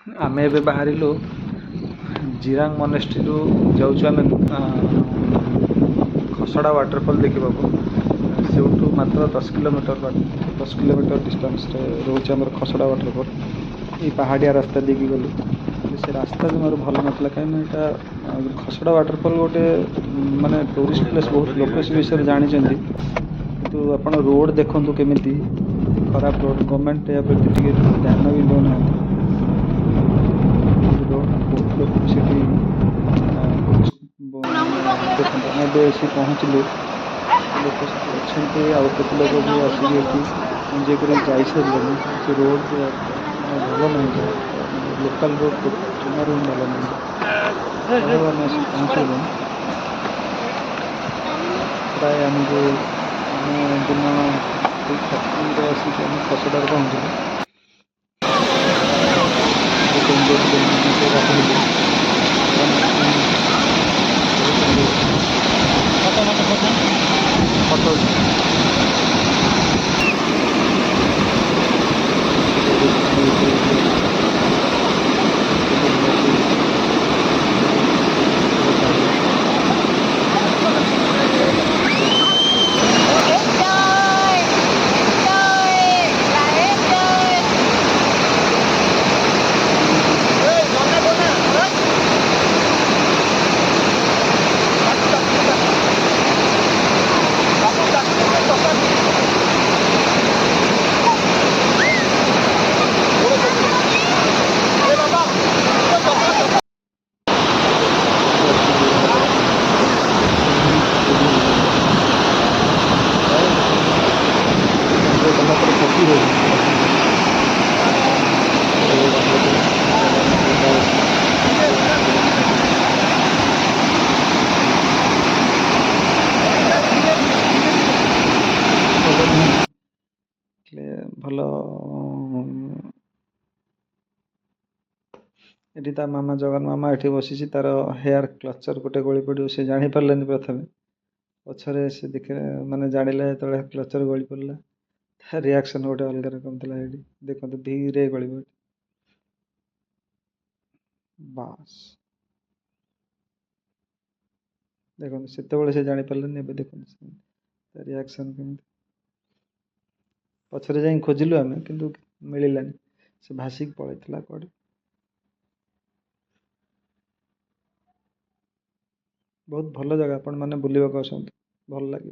ଆମେ ଏବେ ବାହାରିଲୁ ଜିରାଙ୍ଗ ମନେଷ୍ଟ୍ରିରୁ ଯାଉଛୁ ଆମେ ଖସଡ଼ା ୱାଟରଫଲ୍ ଦେଖିବାକୁ। ସେଇଠୁ ମାତ୍ର 10 କିଲୋମିଟର ଡିଷ୍ଟାନ୍ସରେ ରହୁଛି ଆମର ଖସଡ଼ା ୱାଟରଫଲ୍। ଏଇ ପାହାଡ଼ିଆ ରାସ୍ତା ଦେଇକି ଗଲୁ, କିନ୍ତୁ ସେ ରାସ୍ତା ଜମାରୁ ଭଲ ନଥିଲା, କାହିଁକିନା ଏଇଟା ଖସଡ଼ା ୱାଟରଫଲ୍ ଗୋଟେ ମାନେ ଟୁରିଷ୍ଟ ପ୍ଲେସ୍। ବହୁତ ଲୋକ ସେ ବିଷୟରେ ଜାଣିଛନ୍ତି, କିନ୍ତୁ ଆପଣ ରୋଡ଼ ଦେଖନ୍ତୁ କେମିତି ଖରାପ ରୋଡ଼। ଗଭର୍ଣ୍ଣମେଣ୍ଟ ଏହା ପ୍ରତି ଟିକେ ଧ୍ୟାନ ବି ଦେଉନାହାନ୍ତି। ରୋଡ଼ ବହୁତ ଲୋକ ସେଠି ଦେଖନ୍ତୁ, ଆମେ ଏବେ ଆସି ପହଞ୍ଚିଲୁ, କେତେ ଲୋକ ସେଠି ଅଛନ୍ତି ଆଉ କେତେ ଲୋକ ବି ଆସିକି ଏଠି ଏନ୍ଜୟ କରିକି ଯାଇସାରିଲେଣି। କିନ୍ତୁ ସେ ରୋଡ଼ ମାନେ ଭଲ ନାହିଁ, ମାନେ ଲୋକାଲ୍ ରୋଡ଼ ଜମାରୁ ହିଁ ଭଲ ନାହିଁ। ଯାହା ହଉ ଆମେ ଆସି ପହଞ୍ଚିଗଲୁଣି। ପ୍ରାୟ ଆମକୁ ଆମେ ଦିନ 3:30ରେ ଆସିକି ଆମେ ଖସଡ଼ାରେ ପହଞ୍ଚିଲୁ। ବହୁତ ଏନ୍ଜୟ କଲୁ, ନଦୀରେ ଗାଧୋଇଲୁ, ସାଙ୍ଗସାଥି ବହୁତ ଏନ୍ଜୟ କଲୁ। ଫଟୋ ଟିକେ ରେଷ୍ଟ ନେଇକି ଟିକେ ବୁଲାବୁଲି କରିବା ତାହେଲେ। ଆସିକି ଆମର ଇଭିନିଂ ଫଟୋ ବି ହେଇଗଲା। ପ୍ରାୟ ବହୁତ ଏନ୍ଜୟ କଲା ପରେ ଥକି ଗଲୁଣି ଗାଧୋଇ ଗାଧୋଇ। ରୋଡ଼ ଆମର ଭଲ ନଥିଲା, ରୋଡ଼ ପ୍ରୋବ୍ଲେମ୍ ଯୋଗୁଁ ଭଲ ନୁହେଁ, ହେଲେ ଭଲ। ଏଠି ତା ମାମା ଜଗନ ମାମା ଏଠି ବସିଛି, ତାର ହେୟାର କ୍ଲଚର୍ ଗୋଟେ ଗଳି ପଡ଼ିବ, ସେ ଜାଣିପାରିଲାନି ପ୍ରଥମେ। ପଛରେ ସେ ଦେଖିଲା, ମାନେ ଜାଣିଲା ଯେତେବେଳେ କ୍ଲଚର୍ ଗଳି ପଡ଼ିଲା, ତା ରିଆକ୍ସନ୍ ଗୋଟେ ଅଲଗା ରକମ ଥିଲା। ଏଠି ଦେଖନ୍ତୁ ଧୀରେ ଗଳିବ। ବାସ୍ ଦେଖନ୍ତୁ, ସେତେବେଳେ ସେ ଜାଣିପାରିଲାନି, ଏବେ ଦେଖନ୍ତୁ ତା ରିଆକ୍ସନ୍ କେମିତି। ପଛରେ ଯାଇ ଖୋଜିଲୁ ଆମେ, କିନ୍ତୁ ମିଳିଲାନି, ସେ ଭାସିକି ପଳେଇଥିଲା କୁଆଡ଼େ। ବହୁତ ଭଲ ଜାଗା, ଆପଣମାନେ ବୁଲିବାକୁ ଆସନ୍ତୁ, ଭଲ ଲାଗିବ।